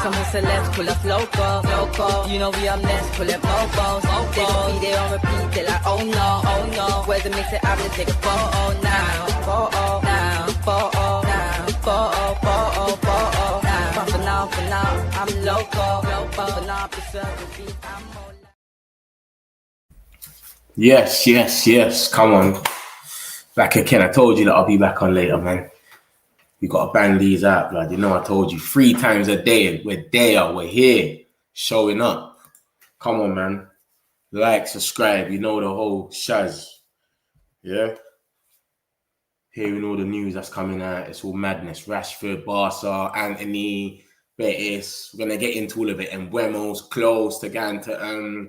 Someone said let's pull up loco. You know we up next, pull up mobos. They gon' be there on repeat, they like oh no. Where's the mix it up, let's take a photo now. But for now, I'm loco. For now, preserve the beat, I'm more. Yes. Come on. Back again. I told you that I'll be back on later, man. We got to bang these out, blood. You know I told you 3 times a day. We're there. We're here. Showing up. Come on, man. Like, subscribe. You know the whole shaz. Yeah? Hearing all the news that's coming out. It's all madness. Rashford, Barca, Antony, Betis. We're going to get into all of it. And Mbuemo's close to going to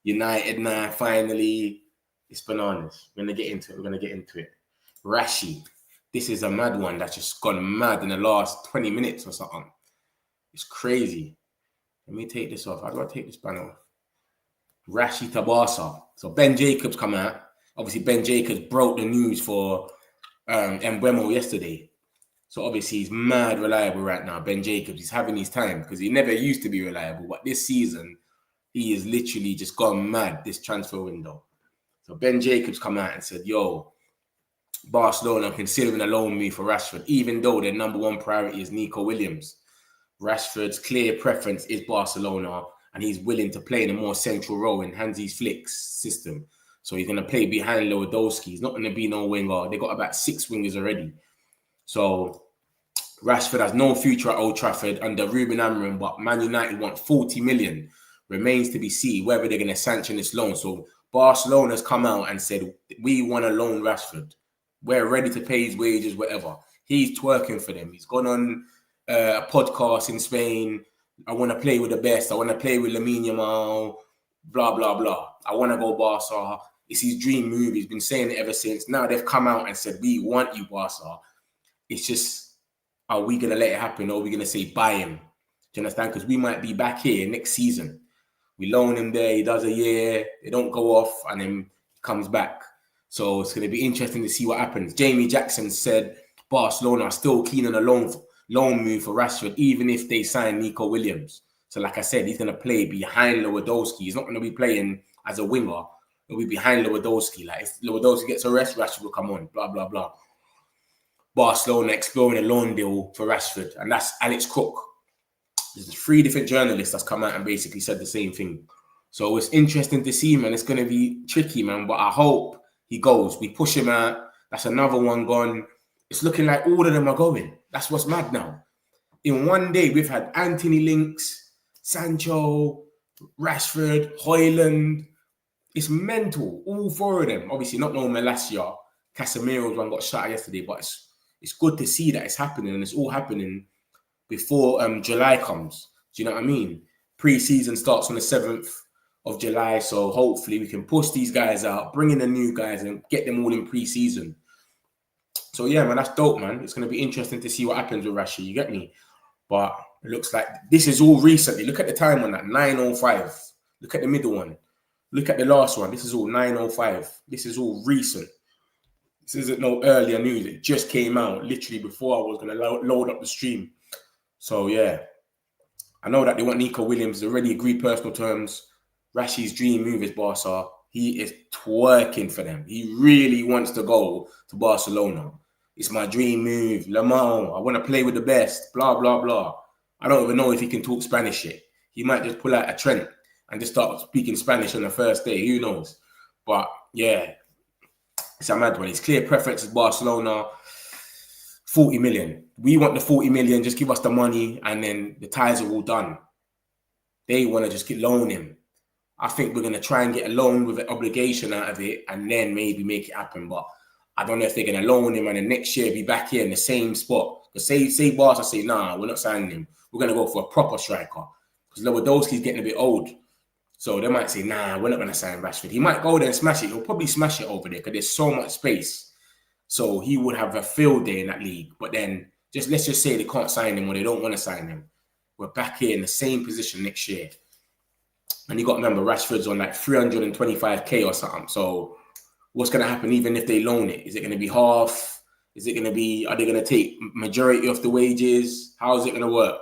United now, finally. It's bananas. We're going to get into it. Rashi. This is a mad one that's just gone mad in the last 20 minutes or something. It's crazy. Let me take this off. How do I take this banner off? Rashi to Barca. So Ben Jacobs come out. Obviously, Ben Jacobs broke the news for Mbuemo yesterday. So obviously, he's mad reliable right now. Ben Jacobs, he's having his time because he never used to be reliable. But this season, he is literally just gone mad this transfer window. So Ben Jacobs come out and said, yo, Barcelona considering a loan move for Rashford, even though their number one priority is Nico Williams. Rashford's clear preference is Barcelona, and he's willing to play in a more central role in Hansi Flick's system. So he's going to play behind Lewandowski. He's not going to be no winger. They got about 6 wingers already. So Rashford has no future at Old Trafford under Ruben Amorim, but Man United want 40 million. Remains to be seen whether they're going to sanction this loan. So Barcelona's come out and said, we want to loan Rashford. We're ready to pay his wages, whatever. He's twerking for them. He's gone on a podcast in Spain. I want to play with the best. I want to play with Lamine Yamal, blah, blah, blah. I want to go Barca. It's his dream move. He's been saying it ever since. Now they've come out and said, we want you, Barca. It's just, are we going to let it happen or are we going to say buy him? Do you understand? Because we might be back here next season. We loan him there. He does a year. They don't go off and then he comes back. So it's going to be interesting to see what happens. Jamie Jackson said Barcelona are still keen on a loan move for Rashford, even if they sign Nico Williams. So like I said, he's going to play behind Lewandowski. He's not going to be playing as a winger. He'll be behind Lewandowski. Like if Lewandowski gets a rest, Rashford will come on, blah, blah, blah. Barcelona exploring a loan deal for Rashford. And that's Alex Cook. There's 3 different journalists that's come out and basically said the same thing. So it's interesting to see, man. It's going to be tricky, man. But I hope he goes. We push him out. That's another one gone. It's looking like all of them are going. That's what's mad now. In one day, we've had Antony links, Sancho, Rashford, Hojlund. It's mental. All 4 of them. Obviously, not no Malacia. Casemiro's one got shot yesterday. But it's good to see that it's happening. And it's all happening before July comes. Do you know what I mean? Pre-season starts on the 7th of July. So hopefully we can push these guys out, bring in the new guys and get them all in pre-season. So yeah, man, that's dope, man. It's going to be interesting to see what happens with Rashi. You get me? But it looks like this is all recently. Look at the time on that, 9:05. Look at the middle one. Look at the last one. This is all 9:05. This is all recent. This isn't no earlier news. It just came out literally before I was going to load up the stream. So yeah, I know that they want Nico Williams. They already agreed personal terms. Rashi's dream move is Barca. He is twerking for them. He really wants to go to Barcelona. It's my dream move. Le Mans, I want to play with the best. Blah, blah, blah. I don't even know if he can talk Spanish yet. He might just pull out a Trent and just start speaking Spanish on the first day. Who knows? But yeah, it's a mad one. His clear preference is Barcelona. 40 million. We want the 40 million. Just give us the money and then the ties are all done. They want to just loan him. I think we're going to try and get a loan with an obligation out of it and then maybe make it happen. But I don't know if they're going to loan him and then next year be back here in the same spot. Because say Barca say, nah, we're not signing him. We're going to go for a proper striker. Because Lewandowski's getting a bit old. So they might say, nah, we're not going to sign Rashford. He might go there and smash it. He'll probably smash it over there because there's so much space. So he would have a field day in that league. But then let's just say they can't sign him or they don't want to sign him. We're back here in the same position next year. And you got to remember, Rashford's on like 325k or something. So what's going to happen even if they loan it? Is it going to be half? Is it going to be, are they going to take majority of the wages? How is it going to work?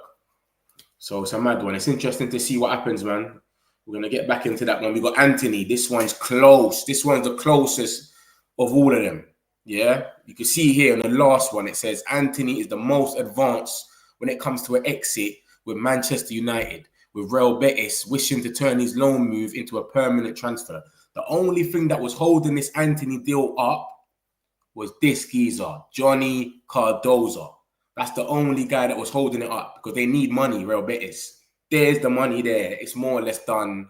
So it's a mad one. It's interesting to see what happens, man. We're going to get back into that one. We got Antony. This one's close. This one's the closest of all of them. Yeah? You can see here in the last one, it says Antony is the most advanced when it comes to an exit with Manchester United, with Real Betis wishing to turn his loan move into a permanent transfer. The only thing that was holding this Antony deal up was this geezer, Johnny Cardozo. That's the only guy that was holding it up because they need money, Real Betis. There's the money there. It's more or less done.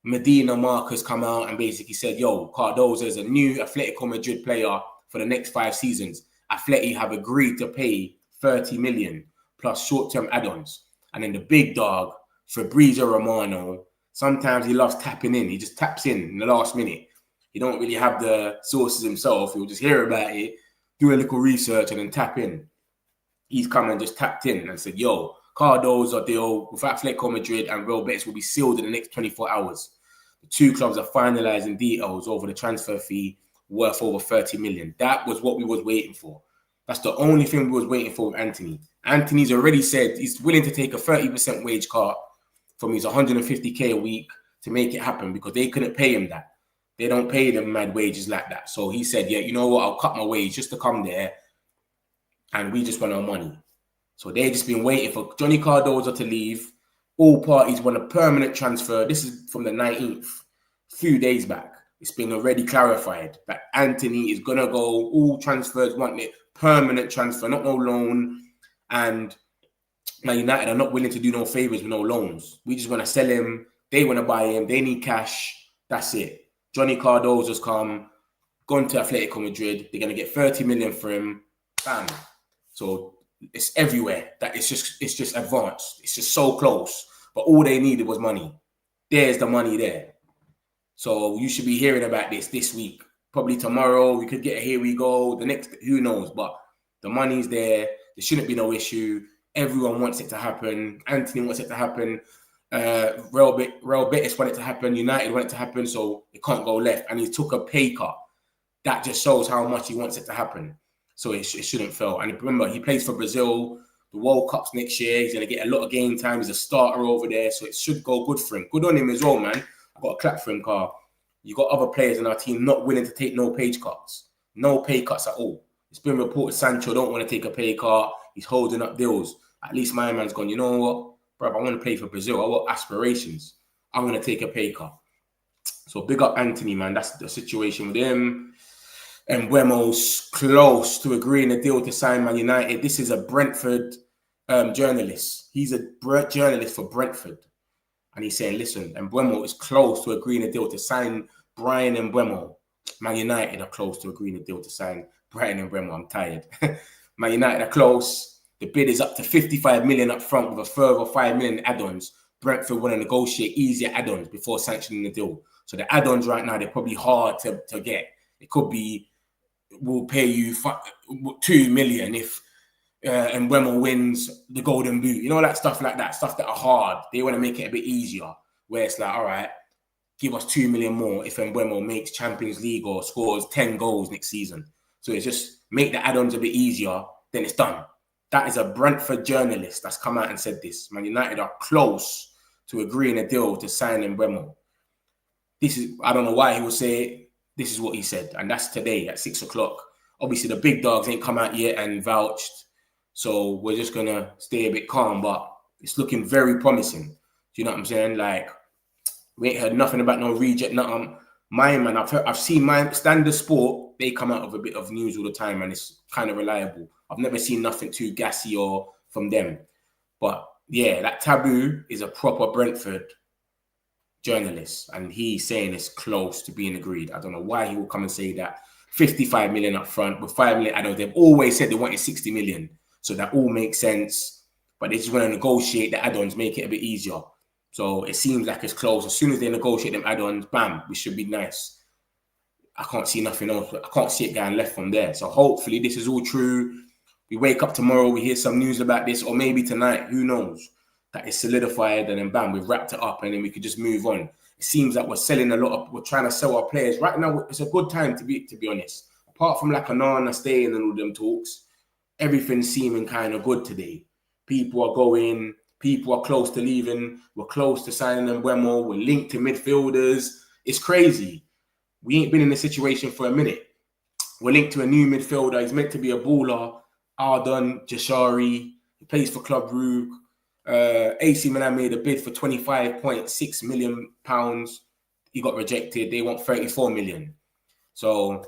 Medina Marcus come out and basically said, yo, Cardozo is a new Atletico Madrid player for the next 5 seasons. Atleti have agreed to pay 30 million plus short-term add-ons. And then the big dog, Fabrizio Romano, sometimes he loves tapping in. He just taps in the last minute. He don't really have the sources himself. He'll just hear about it, do a little research, and then tap in. He's come and just tapped in and said, yo, Cardozo deal with Atletico Madrid and Real Betis will be sealed in the next 24 hours. The 2 clubs are finalising details over the transfer fee worth over 30 million. That was what we was waiting for. That's the only thing we was waiting for with Antony. Antony's already said he's willing to take a 30% wage cut from his 150k a week to make it happen because they couldn't pay him that. They don't pay them mad wages like that. So he said, yeah, you know what? I'll cut my wage just to come there and we just want our money. So they've just been waiting for Johnny Cardozo to leave. All parties want a permanent transfer. This is from the 19th, a few days back. It's been already clarified that Antony is going to go. All transfers want it. Permanent transfer, not no loan. And Man United are not willing to do no favours with no loans. We just want to sell him. They want to buy him. They need cash. That's it. Johnny Cardozo's come, gone to Atletico Madrid. They're going to get 30 million for him. Bam. So it's everywhere. That it's just advanced. It's just so close. But all they needed was money. There's the money there. So you should be hearing about this week. Probably tomorrow. We could get a here we go. The next, who knows? But the money's there. There shouldn't be no issue. Everyone wants it to happen. Antony wants it to happen. Real Betis want it to happen. United want it to happen. So it can't go left. And he took a pay cut. That just shows how much he wants it to happen. So it shouldn't fail. And remember, he plays for Brazil. The World Cup's next year. He's going to get a lot of game time. He's a starter over there. So it should go good for him. Good on him as well, man. I've got a clap for him, Carl. You got other players in our team not willing to take no pay cuts. No pay cuts at all. It's been reported Sancho don't want to take a pay cut. He's holding up deals. At least my man's gone, you know what? Bro, I want to play for Brazil. I want aspirations. I'm going to take a pay cut. So big up Antony, man. That's the situation with him. And Mbuemo's close to agreeing a deal to sign Man United. This is a Brentford journalist. He's a journalist for Brentford. And he's saying, listen, Mbuemo is close to agreeing a deal to sign Brian Mbeumo. Man United are close to agreeing a deal to sign Brian Mbeumo. I'm tired. Man United are close. The bid is up to 55 million up front with a further 5 million add-ons. Brentford want to negotiate easier add-ons before sanctioning the deal. So the add-ons right now, they're probably hard to get. It could be, we'll pay you 2 million if Mbeumo wins the Golden Boot. You know, that stuff like that. Stuff that are hard. They want to make it a bit easier. Where it's like, all right, give us 2 million more if Mbeumo makes Champions League or scores 10 goals next season. So it's just make the add-ons a bit easier, then it's done. That is a Brentford journalist that's come out and said this. Man United are close to agreeing a deal to sign Mbeumo. This is, I don't know why he would say it. This is what he said. And that's today at 6 o'clock. Obviously, the big dogs ain't come out yet and vouched. So we're just going to stay a bit calm. But it's looking very promising. Do you know what I'm saying? Like, we ain't heard nothing about no reject, nothing. My man, I've seen my Standard Sport. They come out with a bit of news all the time. And it's kind of reliable. I've never seen nothing too gassy or from them. But yeah, that Taboo is a proper Brentford journalist. And he's saying it's close to being agreed. I don't know why he will come and say that. 55 million up front with 5 million add-ons. They've always said they wanted 60 million. So that all makes sense. But they just want to negotiate the add-ons, make it a bit easier. So it seems like it's close. As soon as they negotiate them add-ons, bam, we should be nice. I can't see nothing else. I can't see it going left from there. So hopefully this is all true. We wake up tomorrow, we hear some news about this, or maybe tonight, who knows, that it's solidified, and then bam, we've wrapped it up, and then we could just move on. It seems like we're selling a lot of, we're trying to sell our players. Right now, it's a good time to be honest. Apart from like Anana staying and all them talks, everything's seeming kind of good today. People are going, People are close to leaving. We're close to signing Mbuemo. We're linked to midfielders. It's crazy. We ain't been in this situation for a minute. We're linked to a new midfielder. He's meant to be a baller. Jadon Sancho. He plays for Club Brugge. AC Milan made a bid for £25.6 million. He got rejected. They want 34 million. So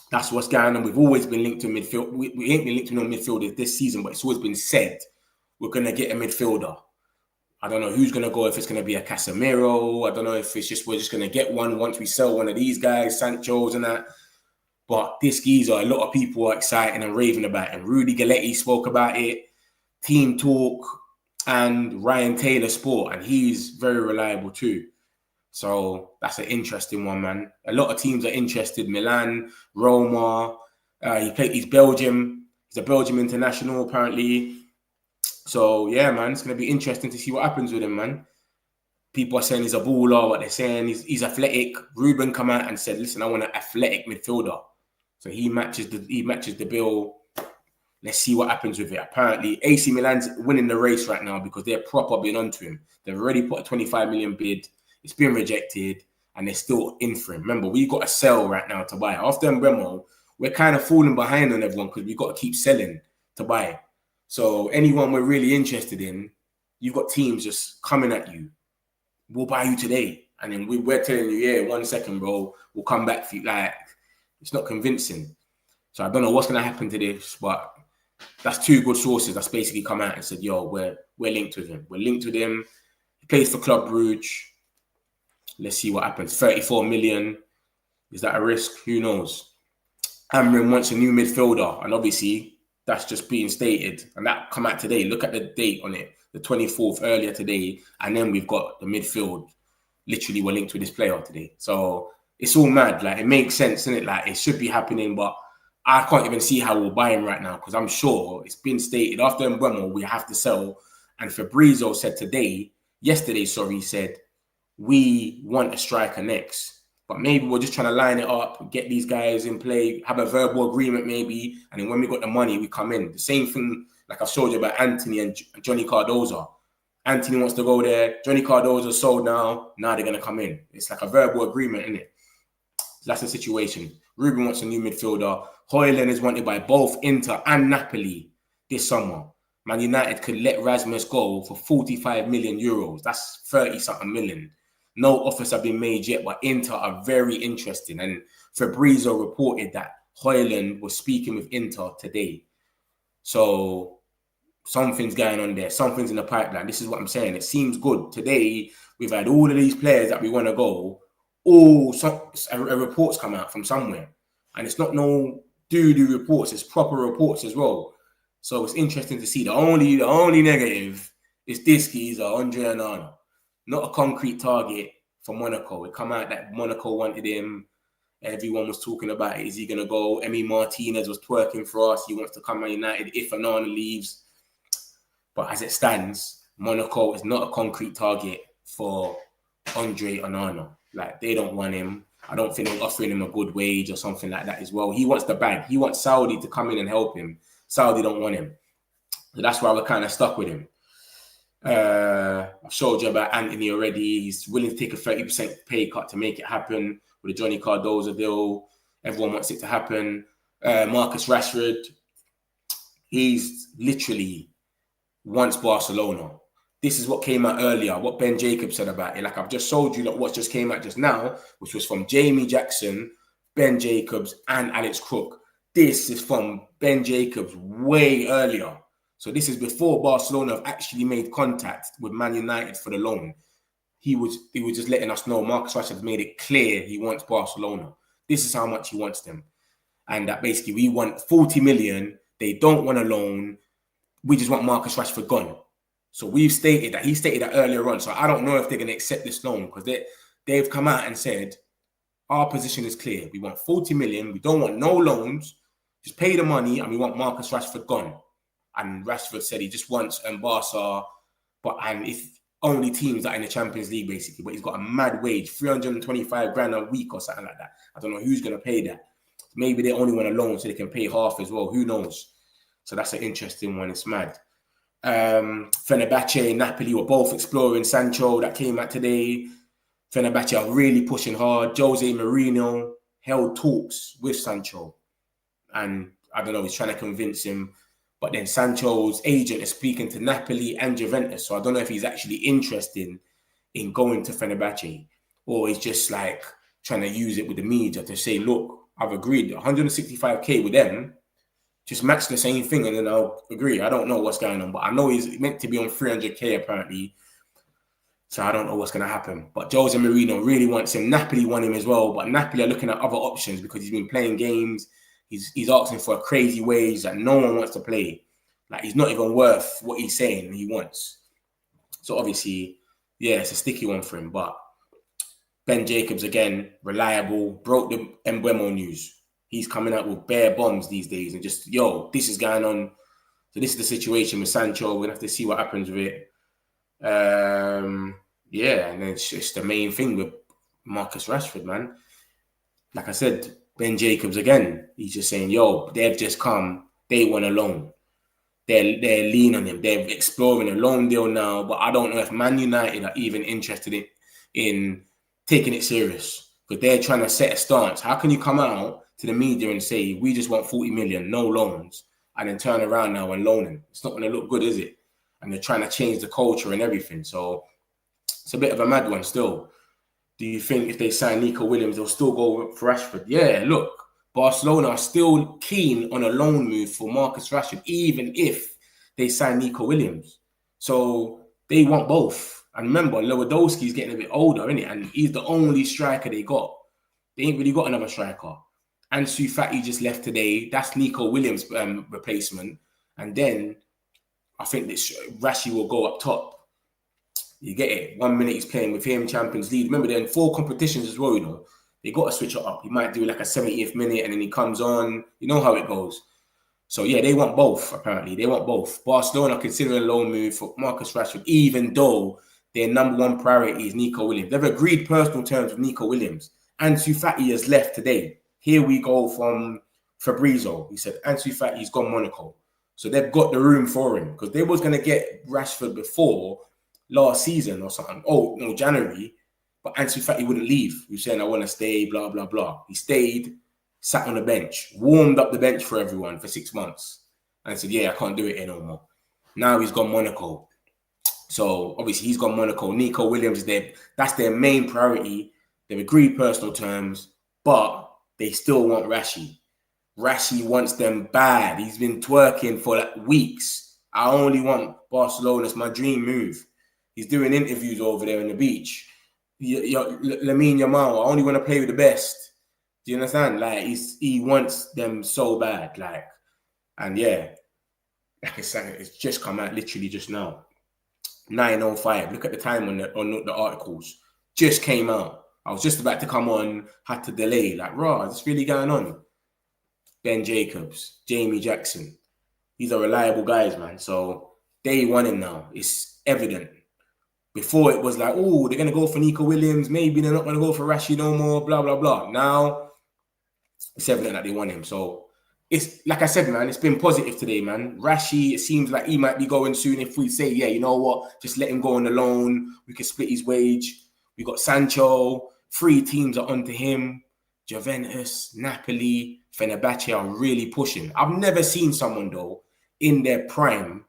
that's what's going on. We've always been linked to midfield. We ain't been linked to no midfielders this season, but it's always been said we're going to get a midfielder. I don't know who's going to go, if it's going to be a Casemiro. I don't know if we're just going to get one once we sell one of these guys, Sancho's and that. But this geezer, a lot of people are excited and raving about him. Rudy Galletti spoke about it, Team Talk, and Ryan Taylor Sport, and he's very reliable too. So that's an interesting one, man. A lot of teams are interested. Milan, Roma. He's Belgium. He's a Belgium international, apparently. So, yeah, man, it's going to be interesting to see what happens with him, man. People are saying he's a baller. What they're saying he's athletic. Ruben come out and said, listen, I want an athletic midfielder. So he matches the bill. Let's see what happens with it. Apparently, AC Milan's winning the race right now because they're proper being onto him. They've already put a 25 million bid. It's been rejected, and they're still in for him. Remember, we've got a sell right now to buy. After Mbeumo, we're kind of falling behind on everyone because we've got to keep selling to buy. So anyone we're really interested in, you've got teams just coming at you. We'll buy you today. And then we're telling you, yeah, 1 second, bro, we'll come back for you. Like, it's not convincing. So I don't know what's going to happen to this, but that's two good sources that's basically come out and said, yo, we're linked with him. We're linked with him. He plays for Club Brugge. Let's see what happens. 34 million. Is that a risk? Who knows? Amrin wants a new midfielder. And obviously, that's just being stated. And that come out today. Look at the date on it. The 24th, earlier today. And then we've got the midfield. Literally, we're linked with this player today. So it's all mad. Like, it makes sense, isn't it? Like, it should be happening. But I can't even see how we'll buy him right now. Because I'm sure it's been stated. After Mbuemo, we have to sell. And Fabrizio said yesterday, he said, we want a striker next, but maybe we're just trying to line it up, get these guys in play, have a verbal agreement maybe, and then when we got the money, we come in. The same thing like I've showed you about Antony and Johnny Cardoza. Antony wants to go there. Johnny Cardoza sold now. Now they're going to come in. It's like a verbal agreement, isn't it? So that's the situation. Ruben wants a new midfielder. Hojlund is wanted by both Inter and Napoli this summer. Man United could let Rasmus go for 45 million euros. That's 30-something million. No offers have been made yet, but Inter are very interesting. And Fabrizio reported that Hojlund was speaking with Inter today. So something's going on there. Something's in the pipeline. This is what I'm saying. It seems good. Today, we've had all of these players that we want to go. A reports come out from somewhere. And it's not no doo-doo reports. It's proper reports as well. So it's interesting to see. The only negative is this geezer, Andre Onana. Not a concrete target for Monaco. It come out that Monaco wanted him. Everyone was talking about it. Is he going to go? Emi Martinez was twerking for us. He wants to come to United if Onana leaves. But as it stands, Monaco is not a concrete target for Andre Onana. Like, they don't want him. I don't think they're offering him a good wage or something like that as well. He wants the bag. He wants Saudi to come in and help him. Saudi don't want him. So that's why we're kind of stuck with him. I've showed you about Antony already. He's willing to take a 30% pay cut to make it happen with the Johnny Cardoza deal. Everyone wants it to happen. Marcus Rashford, he's literally wants Barcelona. This is what came out earlier, what Ben Jacobs said about it. Like, I've just showed you what just came out just now, which was from Jamie Jackson, Ben Jacobs, and Alex Crook. This is from Ben Jacobs way earlier. So this is before Barcelona have actually made contact with Man United for the loan. He was just letting us know Marcus Rashford has made it clear he wants Barcelona. This is how much he wants them. And that basically we want 40 million. They don't want a loan. We just want Marcus Rashford gone. So he stated that earlier on. So I don't know if they're going to accept this loan because they've come out and said, our position is clear. We want 40 million. We don't want no loans. Just pay the money and we want Marcus Rashford gone. And Rashford said he just wants Barca, and if only teams that are in the Champions League, basically. But he's got a mad wage, 325 grand a week or something like that. I don't know who's going to pay that. Maybe they only want a loan so they can pay half as well. Who knows? So that's an interesting one. It's mad. Fenerbahce, Napoli were both exploring Sancho. That came out today. Fenerbahce are really pushing hard. Jose Mourinho held talks with Sancho. And I don't know, he's trying to convince him. But then Sancho's agent is speaking to Napoli and Juventus. So I don't know if he's actually interested in going to Fenerbahce. Or he's just like trying to use it with the media to say, look, I've agreed 165k with them. Just match the same thing and then I'll agree. I don't know what's going on. But I know he's meant to be on 300k apparently. So I don't know what's going to happen. But Jose Mourinho really wants him. Napoli want him as well. But Napoli are looking at other options because he's been playing games. He's asking for a crazy wage that no one wants to play. Like, he's not even worth what he's saying he wants. So obviously, yeah, it's a sticky one for him. But Ben Jacobs, again, reliable, broke the Mbuemo news. He's coming out with bare bombs these days and just, yo, this is going on. So this is the situation with Sancho. We're going to have to see what happens with it. Yeah, and then it's the main thing with Marcus Rashford, man. Like I said, Ben Jacobs again, he's just saying, yo, they've just come, they want a loan. They're lean on him. They're exploring a loan deal now, but I don't know if Man United are even interested in taking it serious because they're trying to set a stance. How can you come out to the media and say, we just want 40 million, no loans, and then turn around now and loan him? It's not going to look good, is it? And they're trying to change the culture and everything. So it's a bit of a mad one still. Do you think if they sign Nico Williams, they'll still go for Rashford? Yeah, look, Barcelona are still keen on a loan move for Marcus Rashford, even if they sign Nico Williams. So they want both. And remember, Lewandowski's getting a bit older, isn't it? And he's the only striker they got. They ain't really got another striker. Ansu Fati just left today. That's Nico Williams' replacement. And then I think this Rashi will go up top. You get it. 1 minute he's playing with him, Champions League. Remember, they're in 4 competitions as well, you know. They got to switch it up. He might do like a 70th minute and then he comes on. You know how it goes. So, yeah, they want both, apparently. They want both. Barcelona considering a loan move for Marcus Rashford, even though their number one priority is Nico Williams. They've agreed personal terms with Nico Williams. Ansu Fati has left today. Here we go from Fabrizio. He said, Ansu Fati's gone Monaco. So they've got the room for him because they was going to get Rashford before last season or something. Oh, no, January. But Antony Fati wouldn't leave. He was saying, I want to stay, blah, blah, blah. He stayed, sat on the bench, warmed up the bench for everyone for 6 months. And said, yeah, I can't do it here no more. Now he's gone Monaco. So obviously he's gone Monaco. Nico Williams is there. That's their main priority. They've agreed personal terms, but they still want Rashi. Rashi wants them bad. He's been twerking for like weeks. I only want Barcelona. It's my dream move. He's doing interviews over there on the beach. Lamine Yamal, I only want to play with the best. Do you understand? Like, he wants them so bad. Like, and yeah, like I said, it's just come out literally just now. 9:05. Look at the time on the articles. Just came out. I was just about to come on, had to delay. Like, raw, what's really going on? Ben Jacobs, Jamie Jackson. These are reliable guys, man. So they want him now. It's evident. Before it was like, oh, they're going to go for Nico Williams. Maybe they're not going to go for Rashi no more, blah, blah, blah. Now, it's evident that they want him. So, it's like I said, man, it's been positive today, man. Rashi, it seems like he might be going soon. If we say, yeah, you know what, just let him go on the loan. We can split his wage. We got Sancho. 3 teams are onto him. Juventus, Napoli, Fenerbahce are really pushing. I've never seen someone, though, in their prime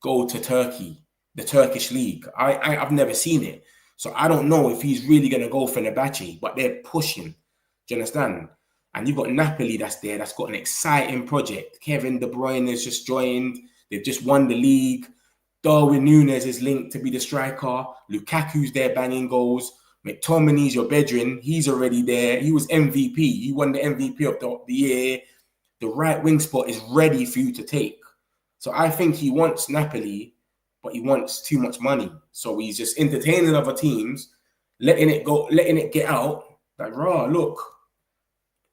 go to Turkey. The Turkish league. I've never seen it. So I don't know if he's really going to go for Fenerbahce, but they're pushing. Do you understand? And you've got Napoli that's there. That's got an exciting project. Kevin De Bruyne has just joined. They've just won the league. Darwin Núñez is linked to be the striker. Lukaku's there banging goals. McTominay's your bedroom. He's already there. He was MVP. He won the MVP of the year. The right wing spot is ready for you to take. So I think he wants Napoli, but he wants too much money. So he's just entertaining other teams, letting it go, letting it get out. Like, raw, look.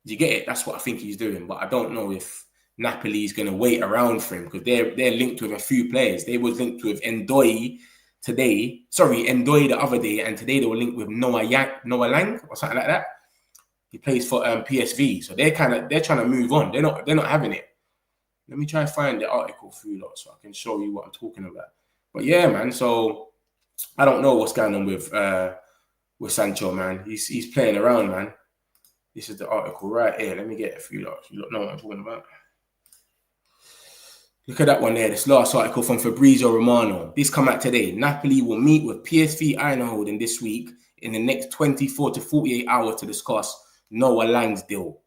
You get it? That's what I think he's doing. But I don't know if Napoli's going to wait around for him because they're linked with a few players. They were linked with Ndoye today. Sorry, Ndoye the other day. And today they were linked with Noah Lang or something like that. He plays for PSV. So they're trying to move on. They're not having it. Let me try and find the article for you lot so I can show you what I'm talking about. But yeah, man. So I don't know what's going on with Sancho, man. He's playing around, man. This is the article right here. Let me get it for you lot. You lot know what I'm talking about. Look at that one there. This last article from Fabrizio Romano. This come out today. Napoli will meet with PSV Eindhoven this week in the next 24 to 48 hours to discuss Noah Lang's deal.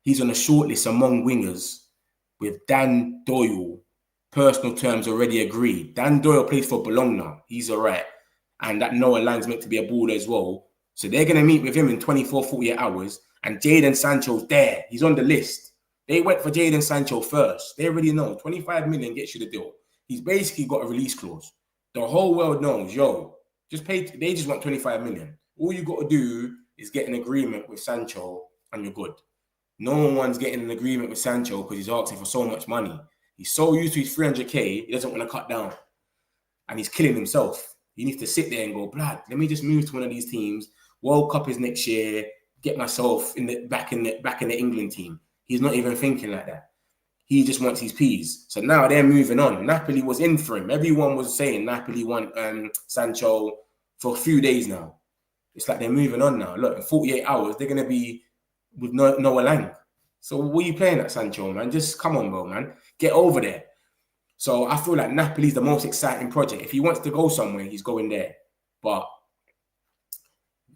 He's on a shortlist among wingers with Dan Doyle. Personal terms already agreed. Dan Doyle plays for Bologna. He's all right. And that Noah Lang's meant to be a baller as well. So they're going to meet with him in 24, 48 hours. And Jadon Sancho's there. He's on the list. They went for Jadon Sancho first. They already know 25 million gets you the deal. He's basically got a release clause. The whole world knows, yo, just pay. They just want 25 million. All you got to do is get an agreement with Sancho and you're good. No one's getting an agreement with Sancho because he's asking for so much money. He's so used to his 300k, he doesn't want to cut down. And he's killing himself. He needs to sit there and go, blood, let me just move to one of these teams. World Cup is next year. Get myself back in the England team. He's not even thinking like that. He just wants his P's. So now they're moving on. Napoli was in for him. Everyone was saying Napoli want Sancho for a few days now. It's like they're moving on now. Look, in 48 hours, they're going to be with Noah Lang. So what are you playing at, Sancho, man? Just come on, bro, man. Get over there. So I feel like Napoli's the most exciting project. If he wants to go somewhere, he's going there. But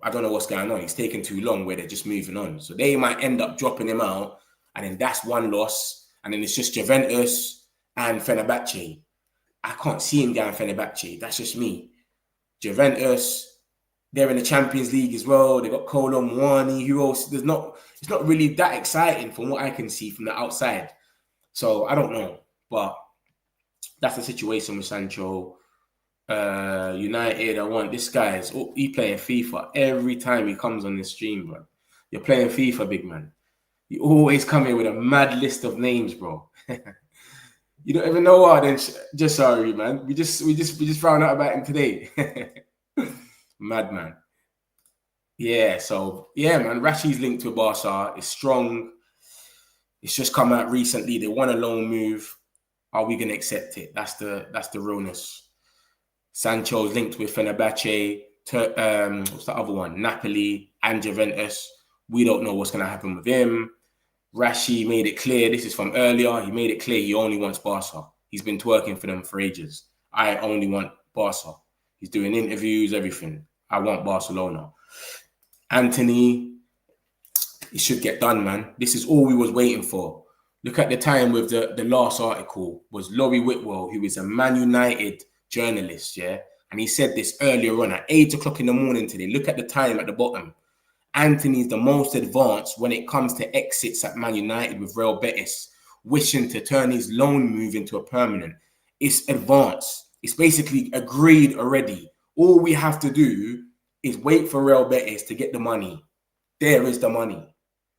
I don't know what's going on. He's taking too long where they're just moving on. So they might end up dropping him out. And then that's one loss. And then it's just Juventus and Fenerbahce. I can't see him going Fenerbahce. That's just me. Juventus, they're in the Champions League as well. They got Kolo Muani. Who else? It's not really that exciting from what I can see from the outside. So I don't know. But that's the situation with Sancho. United, I want this guy. He playing FIFA every time he comes on this stream, bro. You're playing FIFA, big man. You always come here with a mad list of names, bro. You don't even know what. Then just sorry, man. We just found out about him today. Mad man. Yeah. So yeah, man. Rashi's linked to Barca. It's strong. It's just come out recently. They want a loan move. Are we gonna accept it? That's the realness. Sancho's linked with Fenerbahce. What's the other one? Napoli and Juventus. We don't know what's gonna happen with him. Rashi made it clear, this is from earlier, he made it clear he only wants Barca. He's been twerking for them for ages. I only want Barca. He's doing interviews, everything. I want Barcelona. Antony, it should get done, man. This is all we was waiting for. Look at the time with the last article was Laurie Whitwell, who is a Man United journalist, yeah? And he said this earlier on at 8 o'clock in the morning today. Look at the time at the bottom. Antony is the most advanced when it comes to exits at Man United with Real Betis, wishing to turn his loan move into a permanent. It's advanced. It's basically agreed already. All we have to do is wait for Real Betis to get the money. There is the money.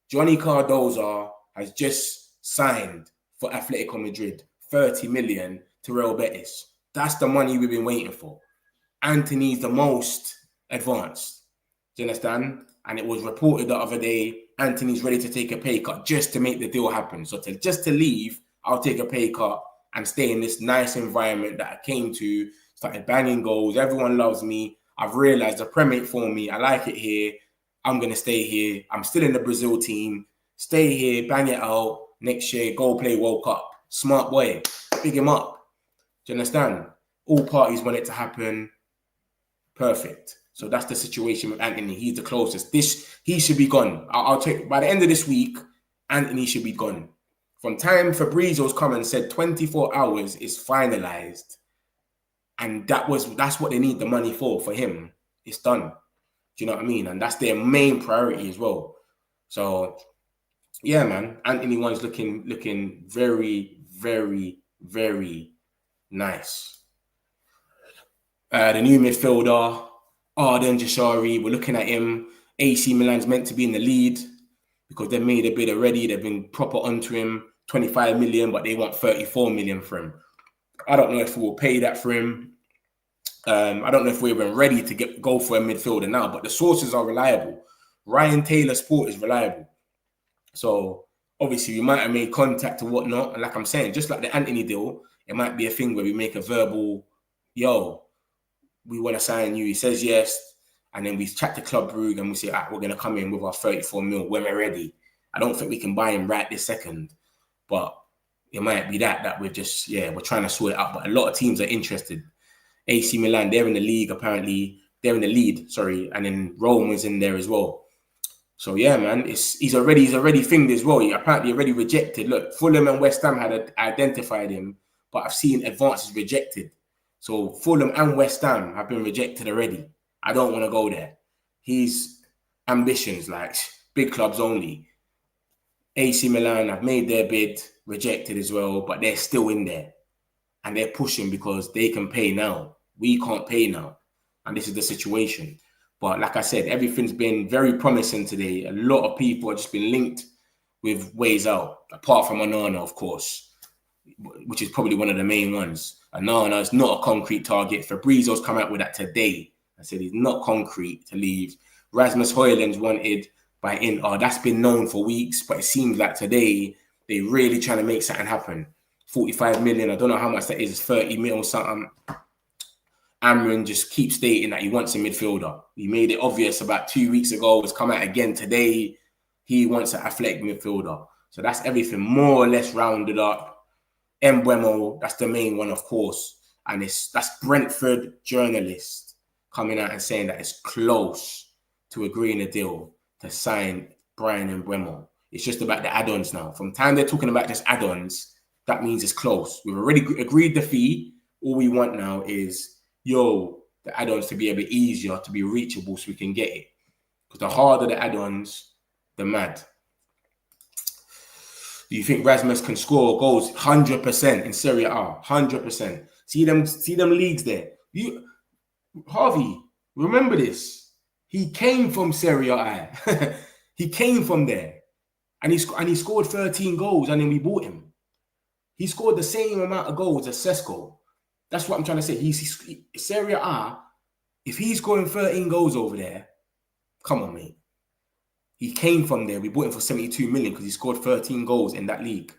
Johnny Cardoza has just signed for Atletico Madrid, 30 million to Real Betis. That's the money we've been waiting for. Antony's the most advanced. Do you understand? And it was reported the other day, Antony's ready to take a pay cut just to make the deal happen. So just to leave, I'll take a pay cut and stay in this nice environment that I came to, started banging goals. Everyone loves me. I've realized the Premier for me. I like it here. I'm going to stay here. I'm still in the Brazil team. Stay here, bang it out. Next year, go play World Cup. Smart boy. Big him up. Do you understand? All parties want it to happen. Perfect. So that's the situation with Antony. He's the closest. He should be gone. I'll take by the end of this week, Antony should be gone. From time Fabrizio's come and said 24 hours is finalized. And that's what they need the money for him. It's done. Do you know what I mean? And that's their main priority as well. So yeah, man. Antony one's looking very, very, very nice. The new midfielder, Arden Jashari, we're looking at him. AC Milan's meant to be in the lead because they've made a bid already. They've been proper onto him, 25 million, but they want 34 million for him. I don't know if we'll pay that for him. I don't know if we're even ready to go for a midfielder now, but the sources are reliable. Ryan Taylor Sport is reliable. So obviously we might have made contact or whatnot. And like I'm saying, just like the Antony deal, it might be a thing where we make a verbal, yo, we want to sign you. He says yes. And then we chat to Club Brugge and we say, we're going to come in with our 34 mil when we're ready. I don't think we can buy him right this second. But it might be that we're just, we're trying to sort it out. But a lot of teams are interested. AC Milan, they're in the league, apparently. They're in the lead, sorry. And then Rome was in there as well. So, yeah, man, he's already thinged as well. He apparently already rejected. Look, Fulham and West Ham had identified him, but I've seen advances rejected. So, Fulham and West Ham have been rejected already. I don't want to go there. His ambitions, like big clubs only. AC Milan have made their bid, rejected as well, but they're still in there. And they're pushing because they can pay now. We can't pay now. And this is the situation. But like I said, everything's been very promising today. A lot of people have just been linked with ways out, apart from Onana, of course, which is probably one of the main ones. Onana is not a concrete target. Fabrizio's come out with that today. I said he's not concrete to leave. Rasmus Hojlund's wanted by Inter. That's been known for weeks, but it seems like today they're really trying to make something happen. 45 million, I don't know how much that is, 30 mil or something. Amrin just keeps stating that he wants a midfielder. He made it obvious about 2 weeks ago. It's come out again today. He wants an athletic midfielder. So that's everything more or less rounded up. Mbuemo, that's the main one, of course. And that's Brentford journalist coming out and saying that it's close to agreeing a deal to sign Bryan Mbeumo. It's just about the add-ons now. From time they're talking about just add-ons, that means it's close. We've already agreed the fee. All we want now is the add-ons to be a bit easier, to be reachable so we can get it. Because the harder the add-ons, the mad. Do you think Rasmus can score goals 100% in Serie A? 100%. See them leagues there. Harvey, remember this. He came from Serie A. He came from there. And he scored 13 goals and then we bought him. He scored the same amount of goals as Sesko. That's what I'm trying to say. He's Serie A. If he's scoring 13 goals over there, come on, mate. He came from there. We bought him for 72 million because he scored 13 goals in that league.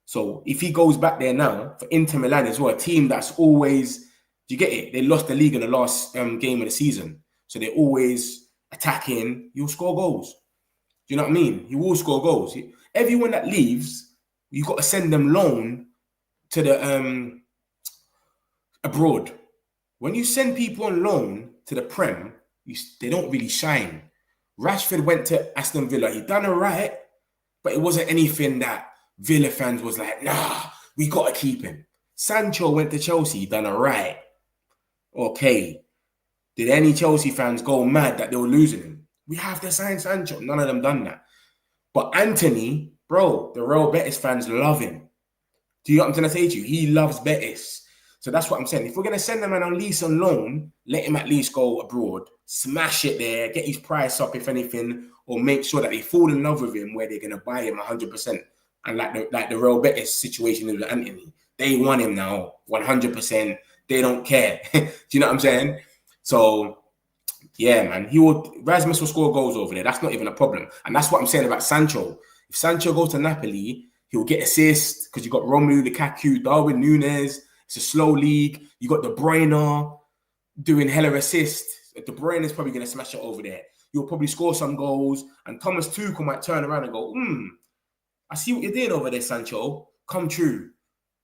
So if he goes back there now for Inter Milan as well, a team that's always, do you get it? They lost the league in the last game of the season. So they're always attacking. He'll score goals. Do you know what I mean? He will score goals. Everyone that leaves, you've got to send them loan to the abroad. When you send people on loan to the Prem, they don't really shine. Rashford went to Aston Villa. He done all right, but it wasn't anything that Villa fans was like, nah, we got to keep him. Sancho went to Chelsea. He done all right. Okay. Did any Chelsea fans go mad that they were losing him? We have to sign Sancho. None of them done that. But Antony, bro, the Real Betis fans love him. Do you know what I'm trying to say to you? He loves Betis. So that's what I'm saying. If we're going to send him on lease on loan, let him at least go abroad, smash it there, get his price up, if anything, or make sure that they fall in love with him where they're going to buy him 100%. And like the Real Betis situation with Antony, they want him now 100%. They don't care. Do you know what I'm saying? So, yeah, man, Rasmus will score goals over there. That's not even a problem. And that's what I'm saying about Sancho. If Sancho goes to Napoli, he'll get assists because you got Romelu Lukaku, Darwin Núñez. It's a slow league. You got De Bruyne doing hella assists. De Bruyne is probably going to smash it over there. You'll probably score some goals. And Thomas Tuchel might turn around and go, I see what you did over there, Sancho. Come true.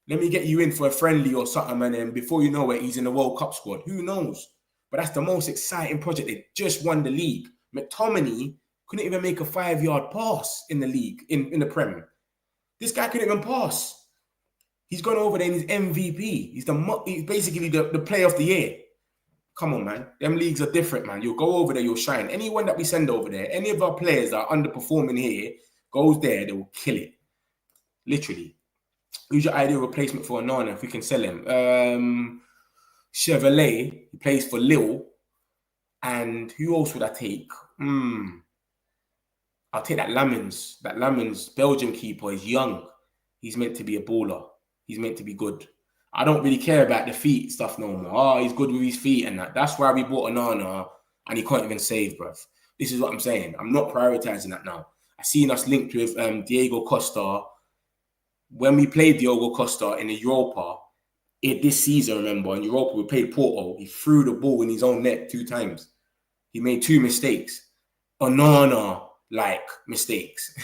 Let me get you in for a friendly or something. And then before you know it, he's in the World Cup squad. Who knows? But that's the most exciting project. They just won the league. McTominay couldn't even make a 5-yard pass in the league, in the Prem. This guy couldn't even pass. He's gone over there and he's MVP. He's basically the player of the year. Come on, man. Them leagues are different, man. You'll go over there, you'll shine. Anyone that we send over there, any of our players that are underperforming here, goes there, they will kill it. Literally. Who's your ideal replacement for Onana if we can sell him? Chevrolet, he plays for Lille. And who else would I take? I'll take that Lamens. That Lamens Belgian keeper is young. He's meant to be a baller. He's meant to be good. I don't really care about the feet stuff no more. Oh, he's good with his feet and that. That's why we bought Onana and he can't even save, bruv. This is what I'm saying. I'm not prioritizing that now. I seen us linked with Diego Costa. When we played Diego Costa in the Europa, this season, remember, in Europa, we played Porto. He threw the ball in his own net 2 times. He made 2 mistakes. Banana-like mistakes.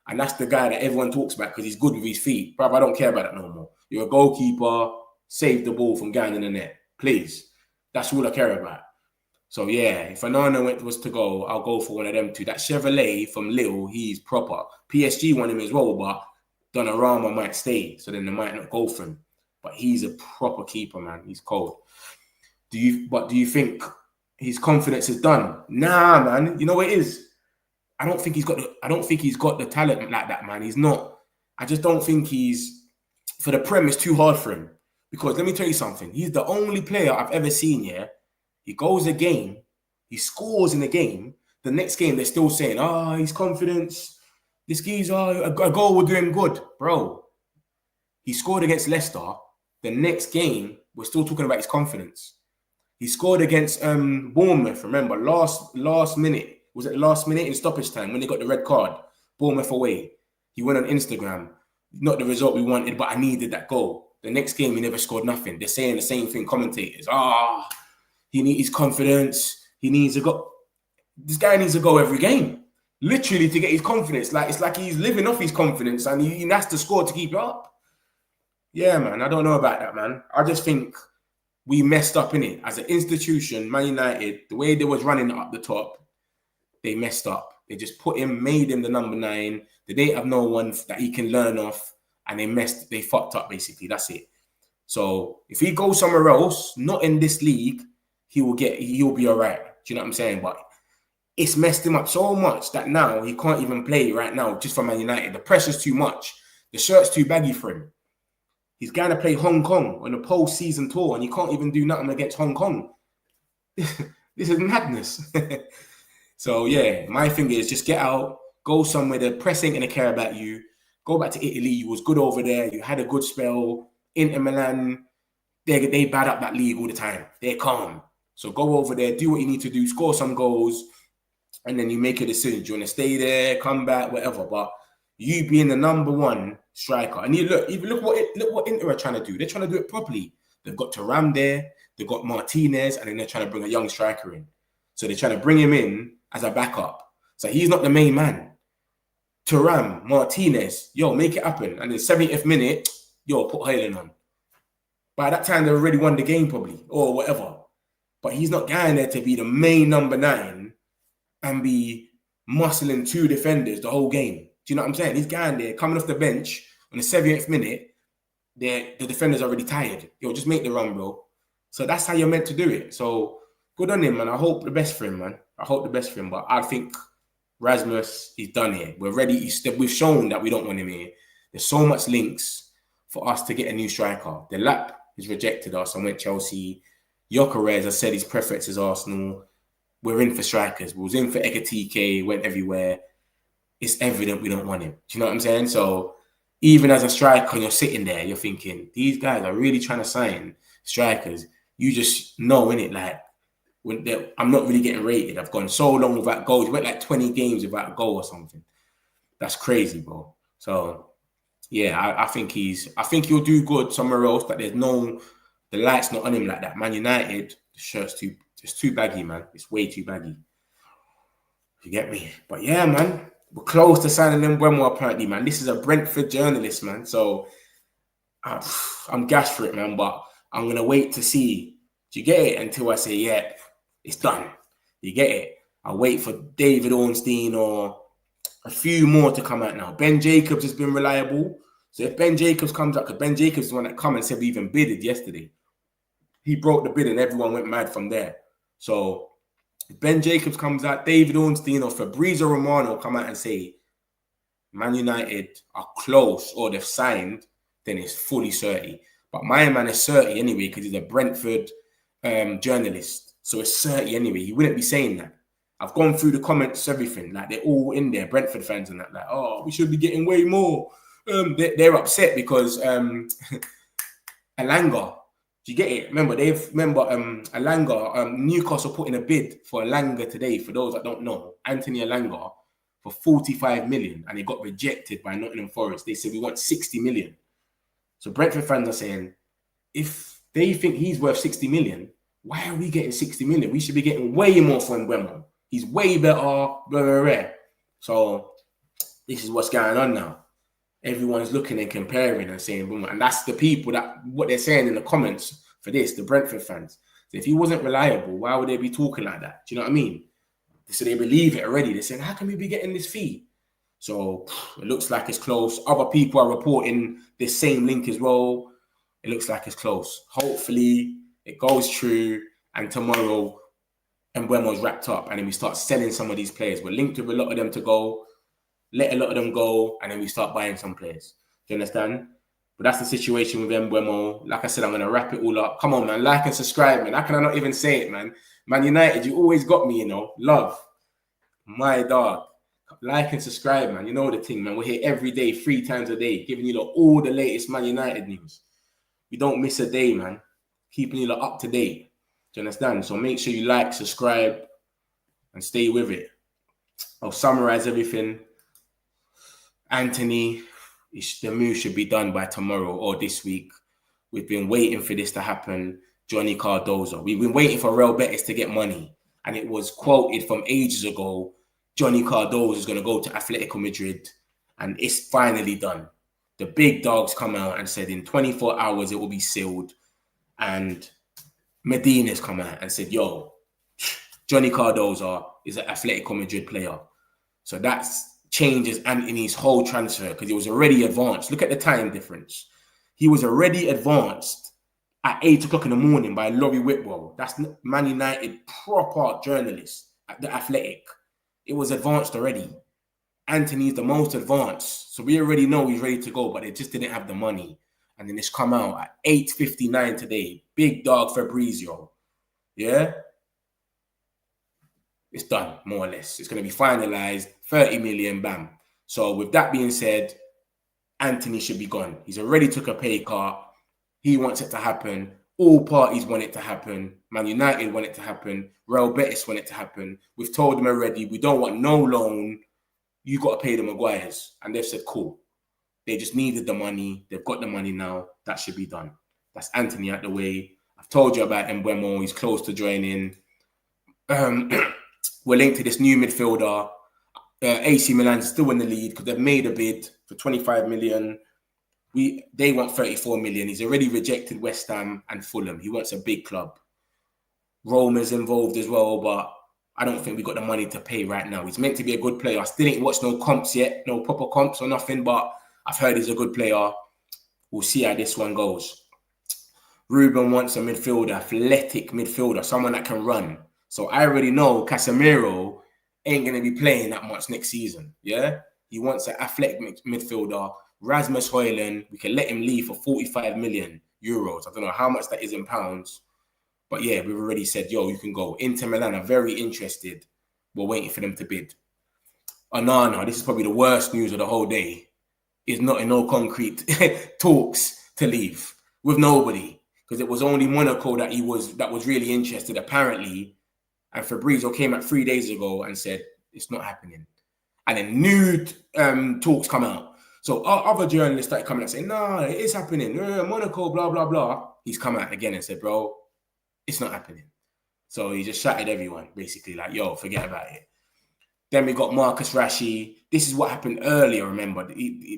And that's the guy that everyone talks about because he's good with his feet. Bruv, I don't care about that no more. You're a goalkeeper. Save the ball from going in the net. Please. That's all I care about. So, yeah, if Onana was to go, I'll go for one of them 2. That Chevrolet from Lille, he's proper. PSG want him as well, but Donnarumma might stay. So then they might not go for him. But he's a proper keeper, man. He's cold. Do you think his confidence is done? Nah, man. You know what it is? I don't think he's got the talent like that, man. He's not. I just don't think for the Prem, it's too hard for him. Because let me tell you something. He's the only player I've ever seen, yeah. He goes a game, he scores in a game. The next game, they're still saying, his confidence. This geezer, a goal will do him good. Bro, he scored against Leicester. The next game, we're still talking about his confidence. He scored against Bournemouth, remember, last minute. Was it last minute in stoppage time when they got the red card? Bournemouth away. He went on Instagram. Not the result we wanted, but I needed that goal. The next game, he never scored nothing. They're saying the same thing, commentators. He needs his confidence. He needs a go. This guy needs a go every game. Literally to get his confidence. Like it's like he's living off his confidence and he has to score to keep it up. Yeah, man. I don't know about that, man. I just think we messed up in it. As an institution, Man United, the way they was running up the top, they messed up. They just made him the number 9. They didn't have no one that he can learn off. And they fucked up, basically. That's it. So if he goes somewhere else, not in this league, he'll be all right. Do you know what I'm saying? But it's messed him up so much that now he can't even play right now just for Man United. The pressure's too much. The shirt's too baggy for him. He's going to play Hong Kong on a post-season tour and he can't even do nothing against Hong Kong. This is madness. So, yeah, my thing is just get out, go somewhere. The press ain't going to care about you. Go back to Italy. You was good over there. You had a good spell. Inter Milan, they bad up that league all the time. They're calm. So go over there, do what you need to do, score some goals, and then you make a decision. Do you want to stay there, come back, whatever? But you being the number 1 striker, and look what Inter are trying to do. They're trying to do it properly. They've got Thuram there, they've got Martinez, and then they're trying to bring a young striker in. So they're trying to bring him in as a backup. So he's not the main man. Thuram, Martinez, make it happen. And in the 70th minute, put Hojlund on. By that time, they've already won the game probably, or whatever. But he's not going there to be the main number 9 and be muscling 2 defenders the whole game. Do you know what I'm saying? He's going there, coming off the bench on the 70th minute. The defender's already tired. Just make the run, bro. So that's how you're meant to do it. So good on him, man. I hope the best for him, man. I hope the best for him. But I think Rasmus is done here. We're ready. We've shown that we don't want him here. There's so much links for us to get a new striker. The Lap has rejected us and went Chelsea. Gyökeres has said his preference is Arsenal. We're in for strikers. We was in for Ekitike, went everywhere. It's evident we don't want him. Do you know what I'm saying? So even as a striker, you're sitting there, you're thinking, these guys are really trying to sign strikers. You just know, innit, like, I'm not really getting rated. I've gone so long without goals. You went like 20 games without a goal or something. That's crazy, bro. So, yeah, I think he'll do good somewhere else, but the light's not on him like that. Man United, the shirt's too baggy, man. It's way too baggy. You get me? But yeah, man, we're close to signing Mbuemo apparently, man. This is a Brentford journalist, man. So I'm gassed for it, man. But I'm going to wait to see. Do you get it? Until I say, yeah, it's done. You get it? I'll wait for David Ornstein or a few more to come out now. Ben Jacobs has been reliable. So if Ben Jacobs comes up, because Ben Jacobs is the one that come and said we even bidded yesterday. He broke the bid and everyone went mad from there. So if Ben Jacobs comes out, David Ornstein or Fabrizio Romano come out and say Man United are close or they've signed, then it's fully 30. But my man is 30 anyway because he's a Brentford journalist. So it's 30 anyway. He wouldn't be saying that. I've gone through the comments, everything. Like, they're all in there, Brentford fans and that. Like, oh, we should be getting way more. They're upset because Alanga. Do you get it? Remember, Alanga, Newcastle put in a bid for Alanga today. For those that don't know, Antony Alanga for 45 million and it got rejected by Nottingham Forest. They said, we want 60 million. So Brentford fans are saying, if they think he's worth 60 million, why are we getting 60 million? We should be getting way more for Mbuemo. He's way better, blah, blah, blah. So this is what's going on now. Everyone's looking and comparing and saying, boom, and that's the people that what they're saying in the comments for this, the Brentford fans. So if he wasn't reliable, why would they be talking like that? Do you know what I mean? So they believe it already. They're saying, how can we be getting this fee? So it looks like it's close. Other people are reporting this same link as well. It looks like it's close. Hopefully it goes true and tomorrow Mbuemo's wrapped up and then we start selling some of these players. We're linked with a lot of them to go. Let a lot of them go, and then we start buying some players. Do you understand? But that's the situation with Mbuemo. Like I said, I'm going to wrap it all up. Come on, man. Like and subscribe, man. How can I not even say it, man? Man United, you always got me, you know. Love. My dog. Like and subscribe, man. You know the thing, man. We're here every day, 3 times a day, giving you all the latest Man United news. We don't miss a day, man. Keeping you up to date. Do you understand? So make sure you like, subscribe, and stay with it. I'll summarize everything. Antony, the move should be done by tomorrow or this week. We've been waiting for this to happen. Johnny Cardozo. We've been waiting for Real Betis to get money. And it was quoted from ages ago, Johnny Cardozo is going to go to Atletico Madrid. And it's finally done. The big dogs come out and said in 24 hours it will be sealed. And Medina's come out and said, yo, Johnny Cardozo is an Atletico Madrid player. So that's changes Antony's whole transfer because he was already advanced. Look at the time difference. He was already advanced at 8 o'clock in the morning by Laurie Whitwell. That's Man United proper journalist at the Athletic. It was advanced already. Antony's the most advanced. So we already know he's ready to go, but they just didn't have the money. And then it's come out at 8:59 today. Big dog Fabrizio. Yeah? It's done, more or less. It's going to be finalized, 30 million, bam. So with that being said, Antony should be gone. He's already took a pay cut. He wants it to happen. All parties want it to happen. Man United want it to happen. Real Betis want it to happen. We've told them already, we don't want no loan. You got to pay the Maguires. And they've said, cool. They just needed the money. They've got the money now. That should be done. That's Antony out the way. I've told you about Mbuemo. He's close to joining. We're linked to this new midfielder. AC Milan's still in the lead because they've made a bid for 25 million. They want 34 million. He's already rejected West Ham and Fulham. He wants a big club. Roma's involved as well, but I don't think we got the money to pay right now. He's meant to be a good player. I still ain't watched no comps yet, no proper comps or nothing, but I've heard he's a good player. We'll see how this one goes. Ruben wants a midfielder, athletic midfielder, someone that can run. So I already know Casemiro ain't going to be playing that much next season, yeah? He wants an athletic midfielder. Rasmus Hojlund, we can let him leave for 45 million euros. I don't know how much that is in pounds. But yeah, we've already said, yo, you can go. Inter Milan are very interested. We're waiting for them to bid. Onana, this is probably the worst news of the whole day, is not in no concrete talks to leave with nobody. Because it was only Monaco that was really interested, apparently. And Fabrizio came out 3 days ago and said, it's not happening. And then new talks come out. So other journalists started coming out saying, no, it is happening. Monaco, blah, blah, blah. He's come out again and said, bro, it's not happening. So he just shattered everyone, basically, like, yo, forget about it. Then we got Marcus Rashford. This is what happened earlier, remember.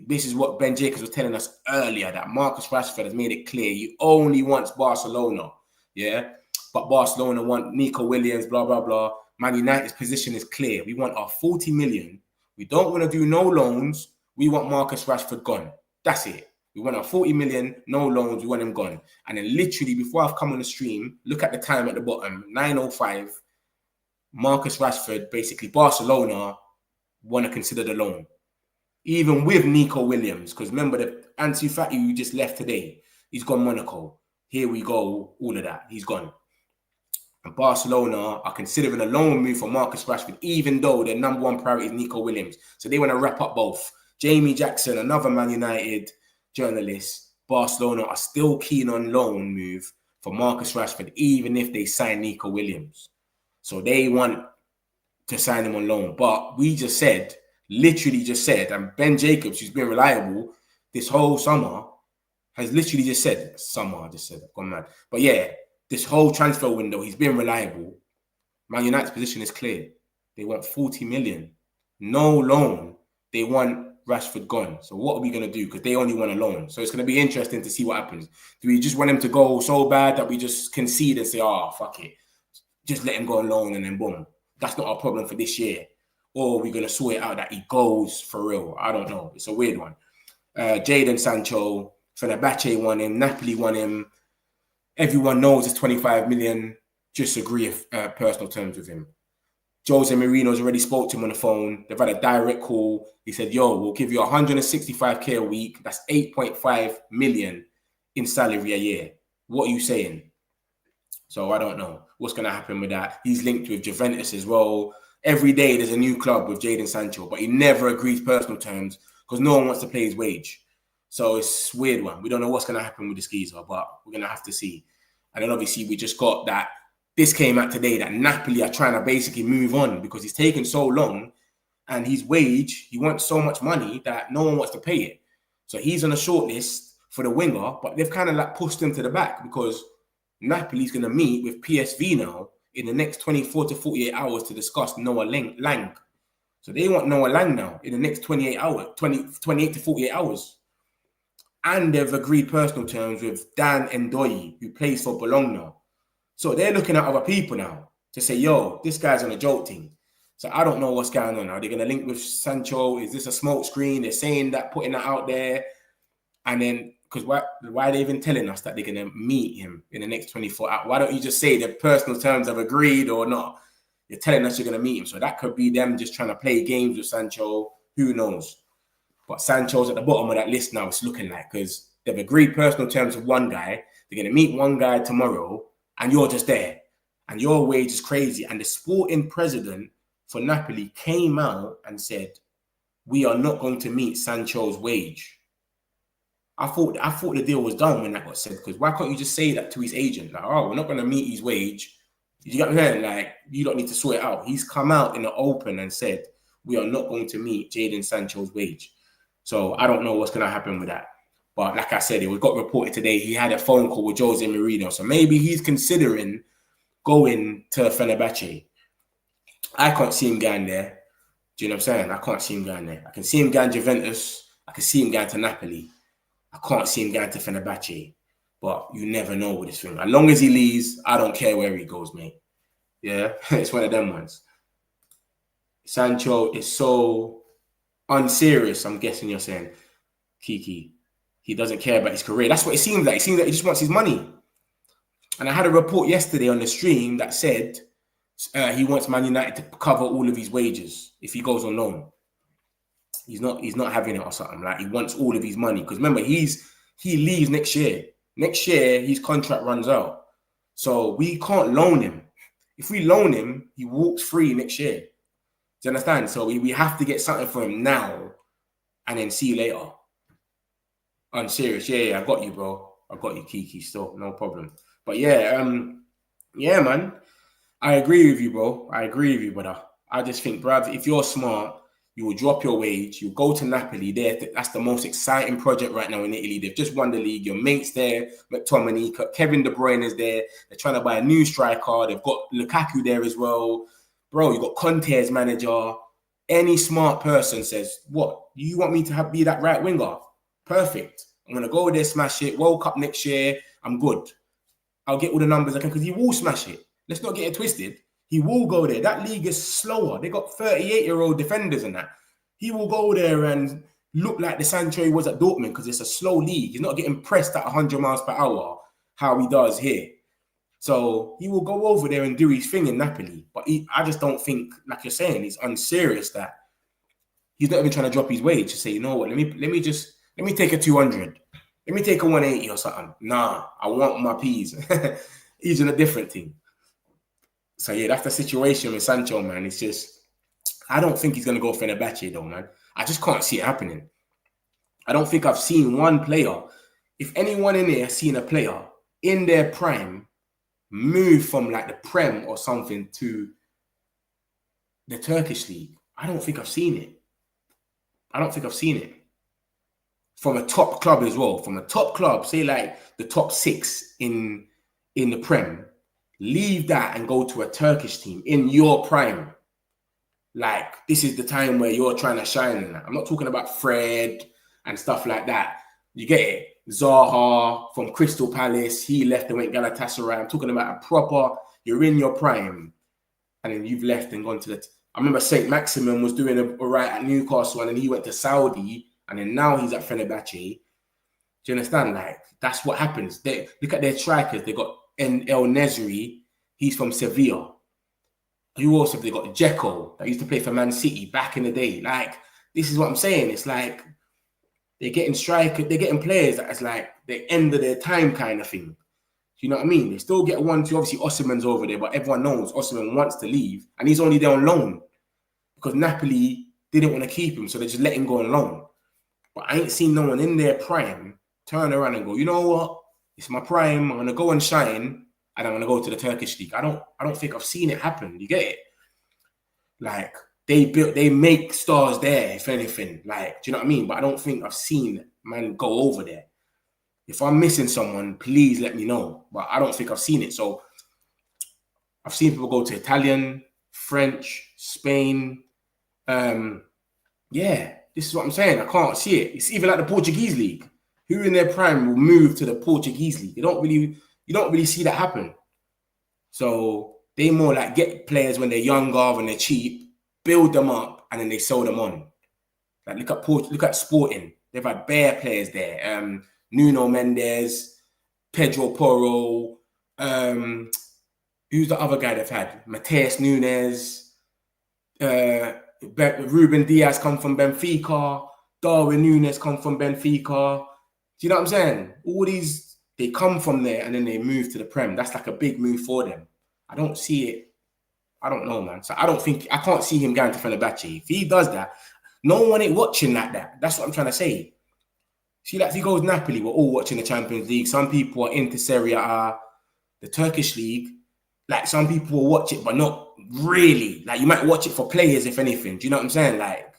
This is what Ben Jacobs was telling us earlier, that Marcus Rashford has made it clear he only wants Barcelona, yeah? But Barcelona want Nico Williams, blah, blah, blah. Man United's position is clear. We want our 40 million. We don't want to do no loans. We want Marcus Rashford gone. That's it. We want our 40 million, no loans. We want him gone. And then literally before I've come on the stream, look at the time at the bottom, 9:05. Marcus Rashford, basically Barcelona, want to consider the loan. Even with Nico Williams, because remember the Antony who just left today, he's gone Monaco. Here we go, all of that. He's gone. And Barcelona are considering a loan move for Marcus Rashford, even though their number one priority is Nico Williams. So they want to wrap up both. Jamie Jackson, another Man United journalist, Barcelona are still keen on loan move for Marcus Rashford, even if they sign Nico Williams. So they want to sign him on loan. But we just said literally just said, and Ben Jacobs, who's been reliable this whole summer, has literally just said, I've gone mad. But yeah, this whole transfer window, he's been reliable. Man United's position is clear. They want 40 million. No loan. They want Rashford gone. So what are we going to do? Because they only want a loan. So it's going to be interesting to see what happens. Do we just want him to go so bad that we just concede and say, oh, fuck it. Just let him go on loan and then boom. That's not our problem for this year. Or we're going to sort it out that he goes for real. I don't know. It's a weird one. Jadon Sancho, Fenerbahce won him. Napoli won him. Everyone knows it's 25 million. Just agree personal terms with him. Jose Mourinho's already spoke to him on the phone. They've had a direct call. He said, yo, we'll give you 165k a week. That's 8.5 million in salary a year. What are you saying? So I don't know what's going to happen with that. He's linked with Juventus as well. Every day there's a new club with Jadon Sancho, but he never agrees personal terms because no one wants to pay his wage. So it's a weird one. We don't know what's going to happen with the skeezer, but we're going to have to see. And then obviously we just got that. This came out today that Napoli are trying to basically move on because he's taken so long and his wage, he wants so much money that no one wants to pay it. So he's on a short list for the winger, but they've kind of like pushed him to the back because Napoli's going to meet with PSV now in the next 24 to 48 hours to discuss Noah Lang. So they want Noah Lang now in the next 28 to 48 hours. And they've agreed personal terms with Dan Ndoye, who plays for Bologna. So they're looking at other people now to say, yo, this guy's on a joke team. So I don't know what's going on now. They're going to link with Sancho. Is this a smoke screen? They're saying that, putting that out there. And then, because why are they even telling us that they're going to meet him in the next 24 hours? Why don't you just say the personal terms have agreed or not? You're telling us you're going to meet him. So that could be them just trying to play games with Sancho. Who knows? But Sancho's at the bottom of that list now, it's looking like, because they've agreed personal terms with one guy. They're going to meet one guy tomorrow, and you're just there. And your wage is crazy. And the sporting president for Napoli came out and said, we are not going to meet Sancho's wage. I thought the deal was done when that got said, because why can't you just say that to his agent? Like, oh, we're not going to meet his wage. You get what I'm saying? Like, you don't need to sort it out. He's come out in the open and said, we are not going to meet Jadon Sancho's wage. So I don't know what's going to happen with that. But like I said, it got reported today. He had a phone call with Jose Mourinho. So maybe he's considering going to Fenerbahce. I can't see him going there. Do you know what I'm saying? I can't see him going there. I can see him going to Juventus. I can see him going to Napoli. I can't see him going to Fenerbahce. But you never know with this thing. As long as he leaves, I don't care where he goes, mate. Yeah, it's one of them ones. Sancho is so unserious, I'm guessing you're saying, Kiki. He doesn't care about his career. That's what it seems like. It seems like he just wants his money. And I had a report yesterday on the stream that said he wants Man United to cover all of his wages if he goes on loan. He's not having it or something. Like, he wants all of his money. Because remember, he leaves next year. Next year, his contract runs out. So we can't loan him. If we loan him, he walks free next year. Do you understand? So we have to get something for him now and then see you later. I'm serious. Yeah, I got you, bro. I got you, Kiki, still. No problem. But yeah, man. I agree with you, bro. I agree with you, brother. I just think, bruv, if you're smart, you will drop your wage. You go to Napoli. That's the most exciting project right now in Italy. They've just won the league. Your mate's there, McTominay, Kevin De Bruyne is there. They're trying to buy a new striker. They've got Lukaku there as well. Bro, you got Conte as manager. Any smart person says, what? You want me to be that right winger? Perfect. I'm going to go there, smash it. World Cup next year. I'm good. I'll get all the numbers I can because he will smash it. Let's not get it twisted. He will go there. That league is slower. They got 38-year-old defenders and that. He will go there and look like the Sancho he was at Dortmund because it's a slow league. He's not getting pressed at 100 miles per hour how he does here. So he will go over there and do his thing in Napoli. But I just don't think, like you're saying, he's unserious that he's not even trying to drop his wage to say, you know what, let me take a 200. Let me take a 180 or something. Nah, I want my peas. He's in a different team. So yeah, that's the situation with Sancho, man. It's just, I don't think he's going to go Fenerbahce though, man. I just can't see it happening. I don't think I've seen one player. If anyone in there has seen a player in their prime move from like the Prem or something to the Turkish league, I don't think I've seen it. I don't think I've seen it. From a top club as well. From a top club, say like the top 6 in the Prem. Leave that and go to a Turkish team in your prime. Like, this is the time where you're trying to shine. I'm not talking about Fred and stuff like that. You get it? Zaha from Crystal Palace, he left and went Galatasaray. I'm talking about a proper, you're in your prime, and then you've left and gone to the... I remember St. Maximin was doing all right at Newcastle, and then he went to Saudi, and then now he's at Fenerbahce. Do you understand? Like, that's what happens. Look at their strikers. They got El Nesri. He's from Sevilla. Who else have they got? Dzeko, that used to play for Man City back in the day. Like, this is what I'm saying. It's like they're getting strikers, they're getting players that's like the end of their time kind of thing. Do you know what I mean? They still get 1-2. Obviously, Osimhen's over there, but everyone knows Osimhen wants to leave, and he's only there on loan because Napoli didn't want to keep him, so they just let him go on loan. But I ain't seen no one in their prime turn around and go, you know what? It's my prime. I'm gonna go and shine. And I'm going to go to the Turkish league. I don't think I've seen it happen. You get it? Like, they make stars there, if anything. Like, do you know what I mean? But I don't think I've seen man go over there. If I'm missing someone, please let me know. But I don't think I've seen it. So I've seen people go to Italian, French, Spain. Yeah, this is what I'm saying. I can't see it. It's even like the Portuguese league. Who in their prime will move to the Portuguese league? You don't really see that happen. So they more like get players when they're younger, when they're cheap, build them up, and then they sell them on. Like look at Sporting. They've had bare players there. Nuno Mendes, Pedro Porro. Who's the other guy they've had? Mateus Nunes. Ruben Diaz come from Benfica. Darwin Nunes come from Benfica. Do you know what I'm saying? All these... They come from there and then they move to the Prem. That's like a big move for them. I don't see it. I don't know, man. So I can't see him going to Fenerbahce. If he does that, no one ain't watching like that. That's what I'm trying to say. See, like if he goes Napoli, we're all watching the Champions League. Some people are into Serie A, the Turkish league. Like some people will watch it, but not really. Like you might watch it for players, if anything. Do you know what I'm saying? Like,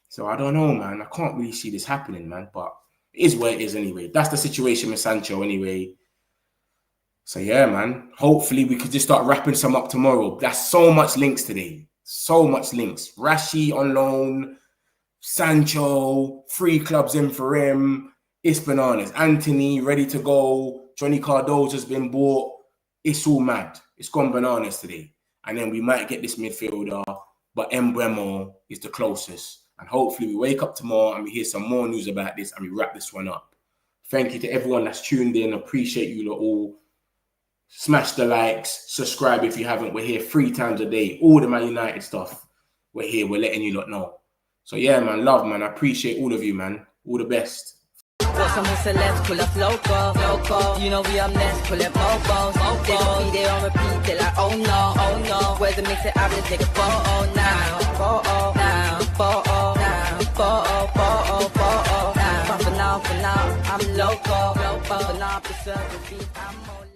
so I don't know, man. I can't really see this happening, man. But it is where it is anyway. That's the situation with Sancho anyway. So yeah, man. Hopefully we could just start wrapping some up tomorrow. That's so much links today. So much links. Rashi on loan. Sancho. 3 clubs in for him. It's bananas. Antony ready to go. Johnny Cardozo's been bought. It's all mad. It's gone bananas today. And then we might get this midfielder. But Mbuemo is the closest. And hopefully we wake up tomorrow and we hear some more news about this and we wrap this one up. Thank you to everyone that's tuned in. Appreciate you lot all. Smash the likes. Subscribe if you haven't. We're here 3 times a day. All the Man United stuff. We're here. We're letting you lot know. So yeah, man. Love, man. I appreciate all of you, man. All the best. Got some celebs, pull up local. You know we up next, pull up mobos. They don't be there on repeat, they're like, oh no. Where's the mix it up, let's take a photo now. But for now, I'm local. For now, preserve the beat, I'm more